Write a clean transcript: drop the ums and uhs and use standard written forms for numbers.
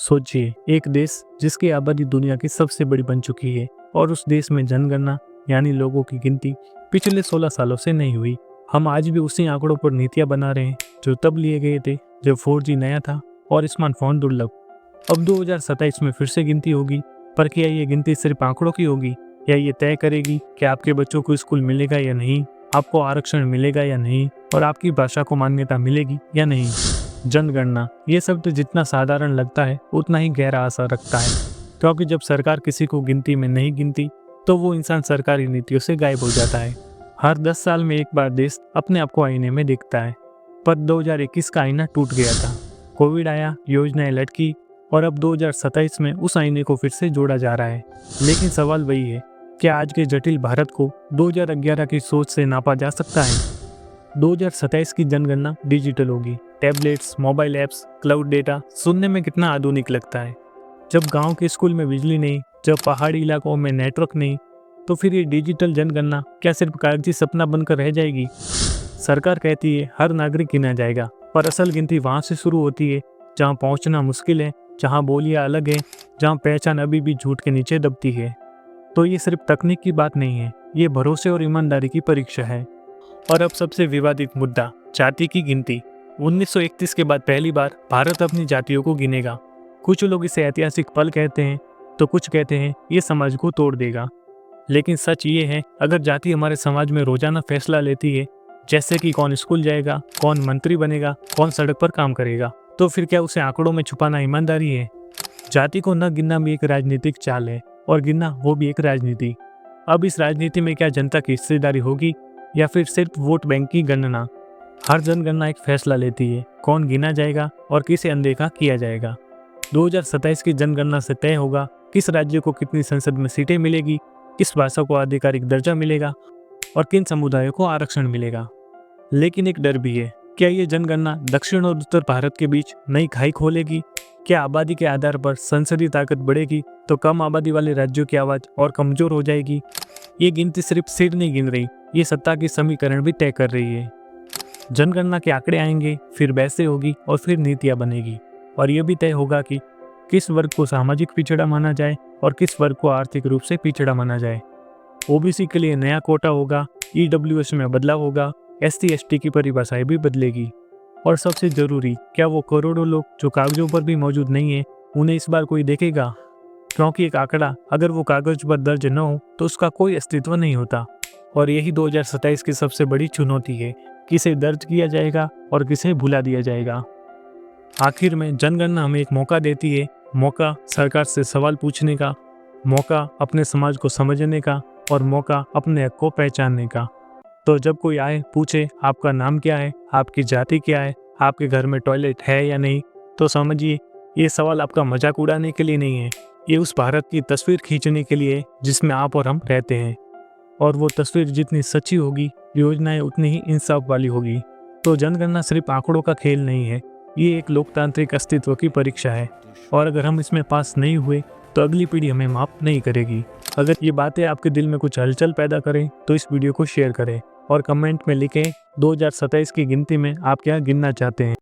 सोचिए, एक देश जिसकी आबादी दुनिया की सबसे बड़ी बन चुकी है और उस देश में जनगणना यानी लोगों की गिनती पिछले 16 सालों से नहीं हुई। हम आज भी उसी आंकड़ों पर नीतियां बना रहे हैं जो तब लिए गए थे जब 4G नया था और स्मार्टफोन दुर्लभ। अब 2027 में फिर से गिनती होगी, पर क्या ये गिनती सिर्फ आंकड़ों की होगी या ये तय करेगी कि आपके बच्चों को स्कूल मिलेगा या नहीं, आपको आरक्षण मिलेगा या नहीं और आपकी भाषा को मान्यता मिलेगी या नहीं। जनगणना ये शब्द जितना साधारण लगता है उतना ही गहरा असर रखता है, क्योंकि जब सरकार किसी को गिनती में नहीं गिनती तो वो इंसान सरकारी नीतियों से गायब हो जाता है। हर 10 साल में एक बार देश अपने आप को आईने में देखता है, पर 2021 का आईना टूट गया था। कोविड आया, योजनाएं लटकी और अब 2027 में उस आईने को फिर से जोड़ा जा रहा है। लेकिन सवाल वही है, क्या आज के जटिल भारत को 2011 की सोच से नापा जा सकता है? 2027 की जनगणना डिजिटल होगी। Tablets, mobile apps, cloud data सुनने में कितना आधुनिक लगता है। जब गांव के स्कूल में बिजली नहीं, जब पहाड़ी इलाकों में नेटवर्क नहीं, तो फिर ये डिजिटल जनगणना क्या सिर्फ कागजी सपना बनकर रह जाएगी? सरकार कहती है हर नागरिक गिना जाएगा, पर असल गिनती वहाँ से शुरू होती है जहाँ पहुँचना मुश्किल है, जहाँ बोलियाँ अलग हैं, जहाँ पहचान अभी भी झूठ के नीचे दबती है। तो ये सिर्फ तकनीक की बात नहीं है, ये भरोसे और ईमानदारी की परीक्षा है। और अब सबसे विवादित मुद्दा, जाति की गिनती। 1931 के बाद पहली बार भारत अपनी जातियों को गिनेगा। कुछ लोग इसे ऐतिहासिक पल कहते हैं तो कुछ कहते हैं ये समाज को तोड़ देगा। लेकिन सच ये है, अगर जाति हमारे समाज में रोजाना फैसला लेती है, जैसे कि कौन स्कूल जाएगा, कौन मंत्री बनेगा, कौन सड़क पर काम करेगा, तो फिर क्या उसे आंकड़ों में छुपाना ईमानदारी है? जाति को न गिनना भी एक राजनीतिक चाल है और गिनना वो भी एक राजनीति। अब इस राजनीति में क्या जनता की हिस्सेदारी होगी या फिर सिर्फ वोट बैंक की गणना? हर जनगणना एक फैसला लेती है, कौन गिना जाएगा और किसे अनदेखा किया जाएगा। 2027 की जनगणना से तय होगा किस राज्य को कितनी संसद में सीटें मिलेगी, किस भाषा को आधिकारिक दर्जा मिलेगा और किन समुदायों को आरक्षण मिलेगा। लेकिन एक डर भी है, क्या ये जनगणना दक्षिण और उत्तर भारत के बीच नई खाई खोलेगी? क्या आबादी के आधार पर संसदीय ताकत बढ़ेगी तो कम आबादी वाले राज्यों की आवाज और कमजोर हो जाएगी? ये गिनती सिर्फ सिर नहीं गिन रही, ये सत्ता की समीकरण भी तय कर रही है। जनगणना के आंकड़े आएंगे, फिर बहसें होगी और फिर नीतियां बनेगी और यह भी तय होगा कि किस वर्ग को सामाजिक पिछड़ा माना जाए और किस वर्ग को आर्थिक रूप से पिछड़ा माना जाए। ओबीसी के लिए नया कोटा होगा, ईडब्ल्यूएस में बदलाव होगा, एससी एसटी की परिभाषाएं भी बदलेगी। और सबसे जरूरी, क्या वो करोड़ों लोग जो कागजों पर भी मौजूद नहीं है, उन्हें इस बार कोई देखेगा? क्योंकि एक आंकड़ा अगर वो कागज पर दर्ज न हो तो उसका कोई अस्तित्व नहीं होता। और यही 2027 की सबसे बड़ी चुनौती है, किसे दर्ज किया जाएगा और किसे भुला दिया जाएगा। आखिर में जनगणना हमें एक मौका देती है, मौका सरकार से सवाल पूछने का, मौका अपने समाज को समझने का और मौका अपने हक को पहचानने का। तो जब कोई आए पूछे आपका नाम क्या है, आपकी जाति क्या है, आपके घर में टॉयलेट है या नहीं, तो समझिए ये सवाल आपका मजाक उड़ाने के लिए नहीं है, ये उस भारत की तस्वीर खींचने के लिए जिसमें आप और हम रहते हैं। और वो तस्वीर जितनी सच्ची होगी, योजनाएं उतनी ही इंसाफ वाली होगी। तो जनगणना सिर्फ आंकड़ों का खेल नहीं है, ये एक लोकतांत्रिक अस्तित्व की परीक्षा है और अगर हम इसमें पास नहीं हुए तो अगली पीढ़ी हमें माफ नहीं करेगी। अगर ये बातें आपके दिल में कुछ हलचल पैदा करें तो इस वीडियो को शेयर करें और कमेंट में लिखें 2027 की गिनती में आप क्या गिनना चाहते हैं।